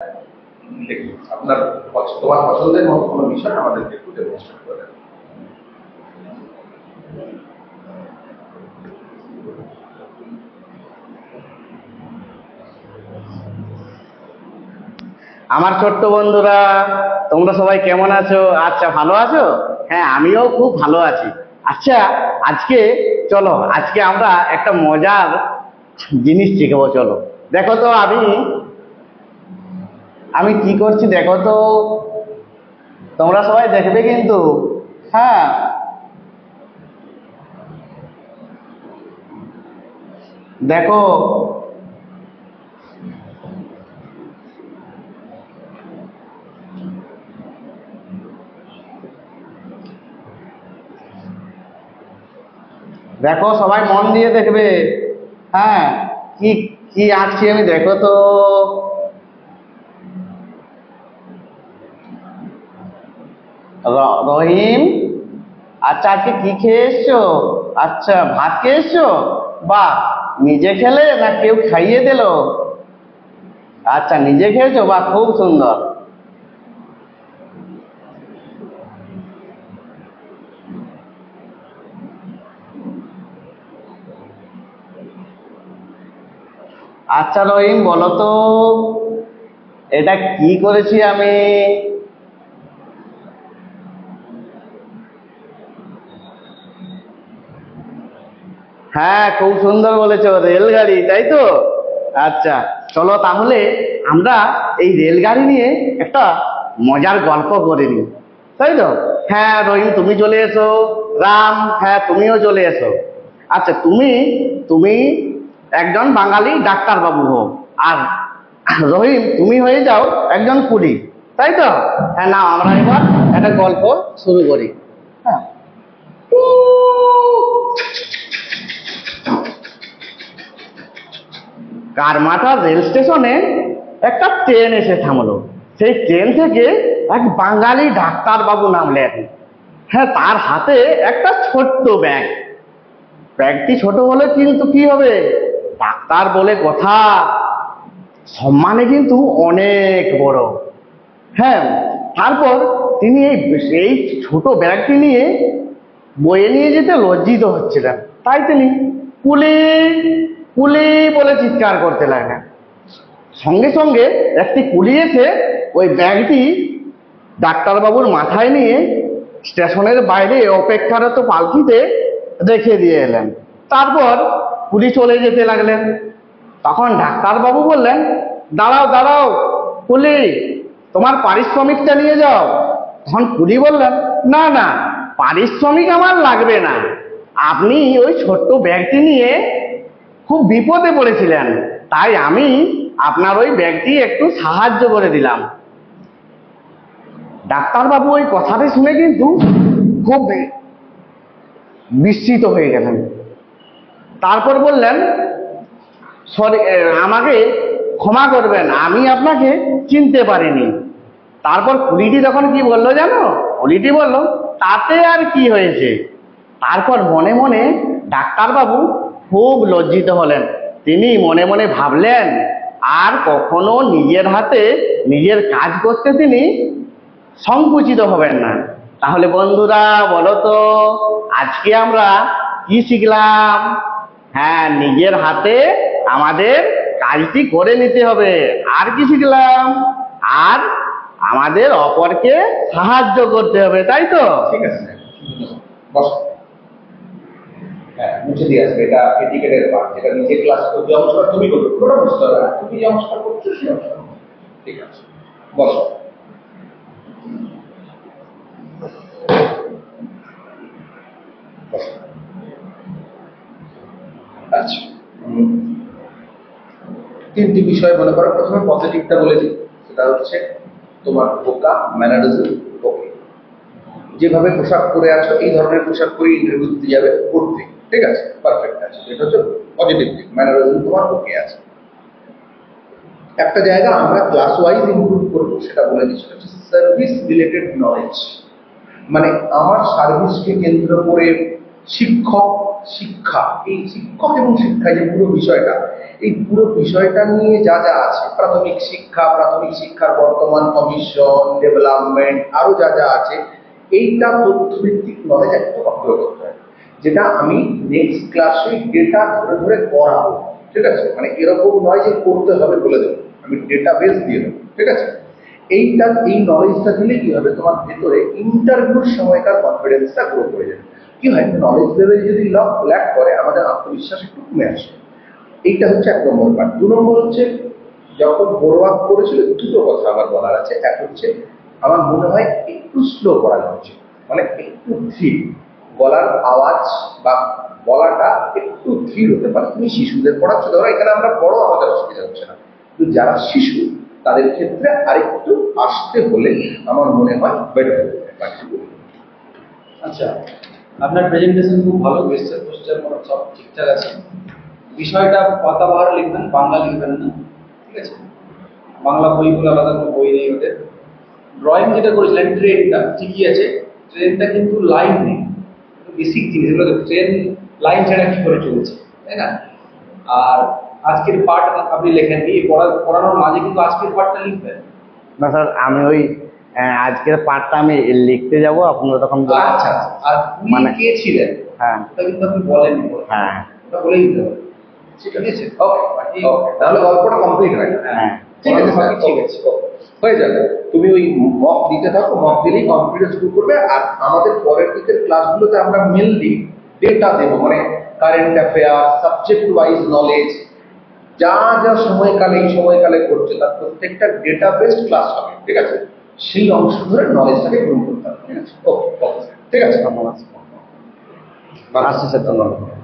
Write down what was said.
দেখুন আপনার তোমার পছন্দের মতো কোনো বিষয় আমাদেরকে একটু ডেমনস্ট্রেট করে দেন। আমার ছোট্ট বন্ধুরা, তোমরা সবাই কেমন আছো? আচ্ছা, ভালো আছো? হ্যাঁ, আমিও খুব ভালো আছি। আচ্ছা, আজকে আমরা একটা মজার জিনিস শিখবো। চলো দেখো তো আমি কি করছি, দেখো তো। তোমরা সবাই দেখবে কিন্তু। হ্যাঁ, দেখো। দেখো, সবাই মন দিয়ে দেখবে। হ্যাঁ, কি কি আঁকছি আমি, দেখো তো। রহিম, আচ্ছা আজকে কি খেয়ে এসছো? আচ্ছা, ভাত খেয়ে এসছো? বাহ, নিজে খেলে না কেউ খাইয়ে দিল? আচ্ছা, নিজে খেয়েছো, বাহ, খুব সুন্দর। আচ্ছা রহিম, বলো তো এটা কি করেছি আমি? হ্যাঁ, খুব সুন্দর বলেছো, রেলগাড়ি, তাই তো? আচ্ছা, চলো তাহলে আমরা এই রেলগাড়ি নিয়ে একটা মজার গল্প করে নিই, তাই তো? হ্যাঁ রহিম, তুমি চলে এসো। রাম, হ্যাঁ তুমিও চলে এসো। আচ্ছা, তুমি তুমি একজন বাঙালি ডাক্তার বাবু হও, আর রহিম তুমি হয়ে যাও একজন কুলি, তাই তো? হ্যাঁ, না আমরা এবার একটা গল্প শুরু করি। হ্যাঁ, কারমাথা রেল স্টেশনে একটা ট্রেন এসে থামলো। সেই ট্রেন থেকে এক বাঙালি ডাক্তার বাবু নামলেন। হ্যাঁ, তার হাতে একটা ছোট্ট ব্যাগ। ব্যাগটি ছোট হলে কিন্তু কি হবে, ডাক্তার বলে কথা, সম্মানে কিন্তু অনেক বড়। হ্যাঁ, তারপর তিনি এই ছোট ব্যাগটি নিয়ে বয়ে নিয়ে যেতে লজ্জিত হচ্ছিলেন, তাই তিনি কুলি কুলি বলে চিৎকার করতে লাগলেন। সঙ্গে সঙ্গে একটি কুলি এসে ওই ব্যাগটি ডাক্তারবাবুর মাথায় নিয়ে স্টেশনের বাইরে অপেক্ষারত পালকিতে রেখে দিয়ে এলেন। তারপর কুলি চলে যেতে লাগলেন। তখন ডাক্তারবাবু বললেন, দাঁড়াও দাঁড়াও কুলি, তোমার পারিশ্রমিকটা নিয়ে যাও। তখন কুলি বললেন, না না, পারিশ্রমিক আমার লাগবে না, আপনি ওই ছোট্ট ব্যাগটি নিয়ে খুব বিপদে পড়েছিলেন, তাই আমি আপনার ওই ব্যাগটি একটু সাহায্য করে দিলাম। ডাক্তারবাবু ওই কথাটা শুনে কিন্তু খুব বিস্মিত হয়ে গেলেন। তারপর বললেন, সরি, আমাকে ক্ষমা করবেন, আমি আপনাকে চিনতে পারিনি। তারপর কুলিটি তখন কি বললো জানো? কুলিটি বলল, তাতে আর কি হয়েছে। তারপর মনে মনে ডাক্তারবাবু খুব লজ্জিত হলেন। তিনি মনে মনে ভাবলেন, আর কখনো নিজের হাতে নিজের কাজ করতে তিনি সংকুচিত হবেন না। তাহলে বন্ধুরা বলো তো, আজকে আমরা কি শিখলাম? হ্যাঁ, নিজের হাতে আমাদের কাজটি করে নিতে হবে। আর কি শিখলাম? আর আমাদের অপরকে সাহায্য করতে হবে, তাই তো? ঠিক আছে, বস। হ্যাঁ, মুছে দিয়ে আসবে, এটা এটিকেটের পার্ট, যেটা নিজে ক্লাস করতে নমস্কার তুমি করবে, পুরোটা বুঝতে হবে না, তুমি নমস্কার করছো সে নমস্কার। ঠিক আছে, বস। আচ্ছা, তিনটি বিষয় মনে করো। প্রথমে পজিটিভটা বলে দিই, সেটা হচ্ছে তোমার বোকা ম্যানারিজম। ওকে, যেভাবে পোশাক পরে আছো এই ধরনের পোশাক পরে ইন্টারভিউ দিতে যাবে, পড়তে ঠিক আছে, পারফেক্ট আছে, এটা হচ্ছে পজিটিভ দিক। ম্যানারিজম তোমার ওকে আছে। একটা জায়গা আমরা ক্লাস ওয়াইজ ইমপ্রুভ করবো, সেটা বলে দিচ্ছি, হচ্ছে সার্ভিস রিলেটেড নলেজ। মানে আমার সার্ভিসকে কেন্দ্র করে শিক্ষক, শিক্ষা, এই শিক্ষক এবং শিক্ষা যে পুরো বিষয়টা, এই পুরো বিষয়টা নিয়ে যা যা আছে, প্রাথমিক শিক্ষা, প্রাথমিক শিক্ষার বর্তমান কমিশন, ডেভেলপমেন্ট, আরো যা যা আছে, এইটা তথ্যভিত্তিক নলেজ একটা কভার করতে হয়, যেটা আমি নেক্সট ক্লাসে ডেটা ধরে ধরে করাবো। ঠিক আছে, মানে এরকম নয় যে করতে হবে বলে দেবো, আমি ডেটাবেস দিয়ে দেবো। ঠিক আছে, এই নলেজটা দিলে কি হবে, তোমার ভেতরে ইন্টারভিউর সময়কার কনফিডেন্সটা গ্রো করে যাবে। কি হয়, নলেজ লেভেল যদি ল্যাক করে, আমাদের আত্মবিশ্বাস একটু কমে আসে। এইটা হচ্ছে 1 নম্বর পার্ট। 2 নম্বর হচ্ছে, যখন বোরওয়াক করেছিল, দুটো কথা আমার বলার আছে। এক হচ্ছে, আমার মনে হয় একটু স্লো করা উচিত, মানে একটু ধীর, গলার আওয়াজ বা বলাটা একটু ধীর হতে পারে। তুমি শিশুদের পড়াচ্ছ, ধরো এখানে আমরা বড়, আমাদের অসুবিধা হচ্ছে না, কিন্তু যারা শিশু তাদের ক্ষেত্রে আরেকটু আসতে হলে আমার মনে হয় বেটার হবে। আচ্ছা, আপনার প্রেজেন্টেশন খুব ভালো, গেস্টার পোস্টার সব ঠিকঠাক আছে। বিষয়টা পাতাবাহার লিখবেন, বাংলা লিখবেন না, ঠিক আছে? বাংলা বইগুলো আলাদা কোনো বই নেই ওদের। ড্রয়িং যেটা করেছিলেন ট্রেনটা ঠিকই আছে, ট্রেনটা কিন্তু লাইন নেই, বেসিক জিনিস এগুলো। ট্রেন লাইন ছাড়া কি করে চলছে, তাই না? আর আজকের পার্ট আপনি লেখেননি, পড়ানোর মাঝে কিন্তু আজকের পার্টটা লিখবেন। না স্যার, আমি ওই আজকের পার্টটা আমি লিখতে যাব, আপনারা তখন আচ্ছা, আর উনি মানে কে ছিলেন হ্যাঁ ওটা কিন্তু আপনি বলেননি। হ্যাঁ ওটা বলেই দিতে হবে, ঠিক আছে? ওকে, তাহলে গল্পটা কমপ্লিট হয় না। হ্যাঁ ঠিক আছে স্যার, ঠিক আছে, হয়ে যাবে। তুমি ওই মক দিতে থাকো, মক দিলেই কনফিডেন্স শুরু করবে। আর আমাদের পরের দিকের ক্লাসগুলোতে আমরা মেনলি ডেটা দেবো, মানে current affair, subject wise knowledge, যা যা সময়কালে এই সময়কালে ঘটছে তার প্রত্যেকটা ডেটা বেসড ক্লাস হবে। ঠিক আছে, সেই অংশ ধরে নলেজটাকে গ্রহণ করতে হবে। ঠিক আছে, ওকে, ঠিক আছে, ধন্যবাদ। আসছি স্যার, ধন্যবাদ।